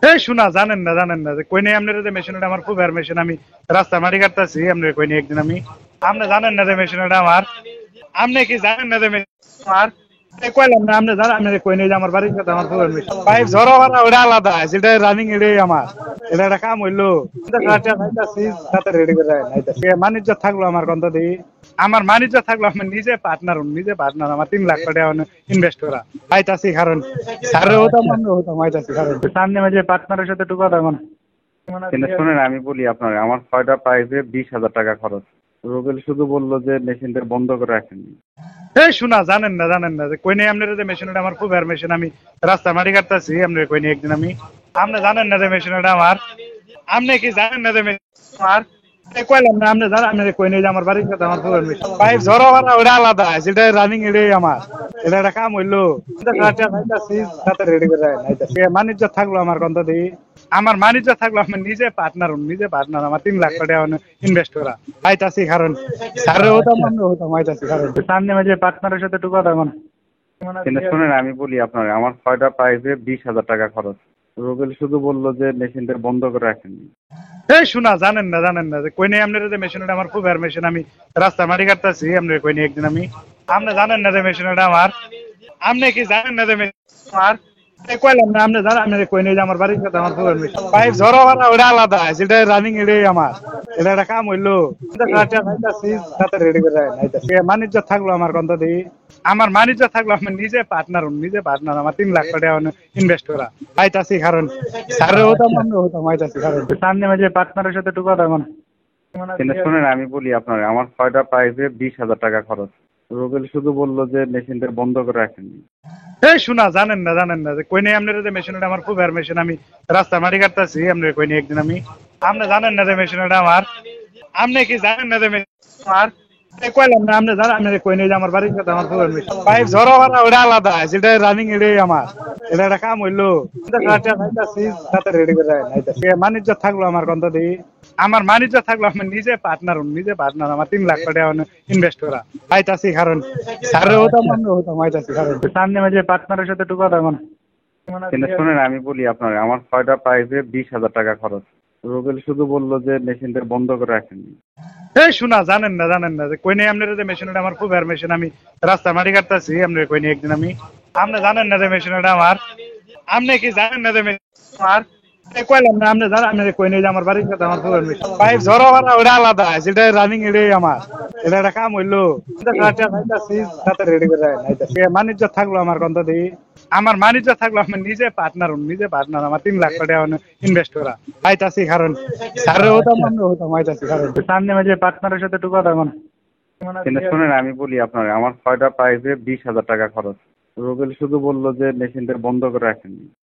এই শোনা জানেন না যে কই নেই আপনার যে মেশিনটা আমার খুব মেশিন আমি রাস্তা মাটি কাটতেছি আপনার কই নেই একদিন আমি আপনি জানেন না যে মেশিনটা আমার আপনি কি জানেন না যে মেশিন আমার কইলাম না আপনি জানেন আপনি কই নেই যে আমার বাড়ির কাছে আমার খুব মেশিন পাইপ ঝরা মারা ওটা আলাদা যেটা রানিং এটাই আমার এটা একটা কাম হইলো সাথে রেডি করে নাইতাছি বাণিজ্য থাকলো আমার কন্ত দিই আমার বাণিজ্য থাকলো আমি নিজে পার্টনার আমার 3 লাখ টাকা ইনভেস্ট করা পাইতাছি কারণ স্যারে হতাম আমি হতাম পাইতাছি কারণ সামনে মাঝে পার্টনারের সাথে টুকা দেবেন কিন্তু শোনেন, আমি বলি আপনার, আমার 6টা পাইপে 20,000 টাকা খরচ। রুবেল শুধু বললো যে মেশিনটা বন্ধ করে রাখেননি। এই শোনা জানেন না যে কই নেই আপনার যে মেশিনটা আমার খুব মেশিন আমি রাস্তা মাটি কাটতেছি আপনার কই নেই একদিন আমি আপনি জানেন না যে মেশিনটা আমার আপনি কি জানেন না যে মেশিন আমার কইলাম না আপনি জানেন আপনি কই নেই যে আমার বাড়ির কাছে আমার খুব মেশিন পাইপ ঝরা মারা ওটা আলাদা যেটা রানিং এটাই আমার এটা একটা কাম হইলো সাথে রেডি করে নাইতাছি বাণিজ্য থাকলো আমার কন্ত দিই আমার বাণিজ্য থাকলো আমি নিজে পার্টনার আমার 3 লাখ টাকা ইনভেস্ট করা পাইতাছি কারণ স্যারে হতাম আমি হতাম পাইতাছি কারণ সামনে মাঝে পার্টনারের সাথে টুকা দেবেন কিন্তু শোনেন, আমি বলি আপনার, আমার 6টা পাইপে 20,000 টাকা খরচ। রুবেল শুধু বললো যে মেশিনটা বন্ধ করে রাখেননি। এই শোনা জানেন না যে কই নেই আপনার যে মেশিনটা আমার খুব মেশিন আমি রাস্তা মাটি কাটতেছি আপনার কই নেই একদিন আমি আপনি জানেন না যে মেশিনটা আমার আপনি কি জানেন না যে মেশিন আমার কইলাম না আপনি জানেন আপনি কই নেই যে আমার বাড়ির কাছে আমার খুব মেশিন পাইপ ঝরা মারা ওটা আলাদা যেটা রানিং এটাই আমার এটা একটা কাম হইলো সাথে রেডি করে নাইতাছি বাণিজ্য থাকলো আমার কন্ত দিই আমার বাণিজ্য থাকলো আমি নিজে পার্টনার আমার 3 লাখ টাকা ইনভেস্ট করা পাইতাছি কারণ স্যারে হতাম আমি হতাম পাইতাছি কারণ সামনে মাঝে পার্টনারের সাথে টুকা দেবেন কিন্তু শোনেন, আমি বলি আপনার, আমার 6টা পাইপে 20,000 টাকা খরচ। রুবেল শুধু বললো যে মেশিনটা বন্ধ করে রাখেননি। এই শোনা জানেন না যে কই নেই আপনার যে মেশিনটা আমার খুব মেশিন আমি রাস্তা মাটি কাটতেছি আপনার কই নেই একদিন আমি আপনি জানেন না যে মেশিনটা আমার আপনি কি জানেন না যে মেশিন আমার কইলাম না আপনি জানেন আপনি কই নেই যে আমার বাড়ির কাছে আমার খুব মেশিন পাইপ ঝরা মারা ওটা আলাদা যেটা রানিং এটাই আমার এটা একটা কাম হইলো সাথে রেডি করে নাইতাছি বাণিজ্য থাকলো আমার কন্ত দিই আমার বাণিজ্য থাকলো আমি নিজে পার্টনার আমার 3 লাখ টাকা ইনভেস্ট করা পাইতাছি কারণ স্যারে হতাম আমি হতাম পাইতাছি কারণ সামনে মাঝে পার্টনারের সাথে টুকা দেবেন কিন্তু শোনেন, আমি বলি আপনার, আমার 6টা পাইপে 20,000 টাকা খরচ। রুবেল শুধু বললো যে মেশিনটা বন্ধ করে রাখেননি। এই শোনা জানেন না যে কই নেই আপনার যে মেশিনটা আমার খুব মেশিন আমি রাস্তা মাটি কাটতেছি আপনার কই নেই একদিন আমি আপনি জানেন না যে মেশিনটা আমার আপনি কি জানেন না যে মেশিন আমার কইলাম না আপনি জানেন আপনি কই নেই যে আমার বাড়ির কাছে আমার খুব মেশিন পাইপ ঝরা মারা ওটা আলাদা যেটা রানিং এটাই আমার এটা একটা কাম হইলো সাথে রেডি করে নাইতাছি বাণিজ্য থাকলো আমার কন্ত দিই আমার বাণিজ্য থাকলো আমি নিজে পার্টনার আমার 3 লাখ টাকা ইনভেস্ট করা পাইতাছি কারণ স্যারে হতাম আমি হতাম পাইতাছি কারণ সামনে মাঝে পার্টনারের সাথে টুকা দেবেন কিন্তু শোনেন, আমি বলি আপনার, আমার 6টা পাইপে 20,000 টাকা খরচ। রুবেল শুধু বললো যে মেশিনটা বন্ধ করে রাখেননি।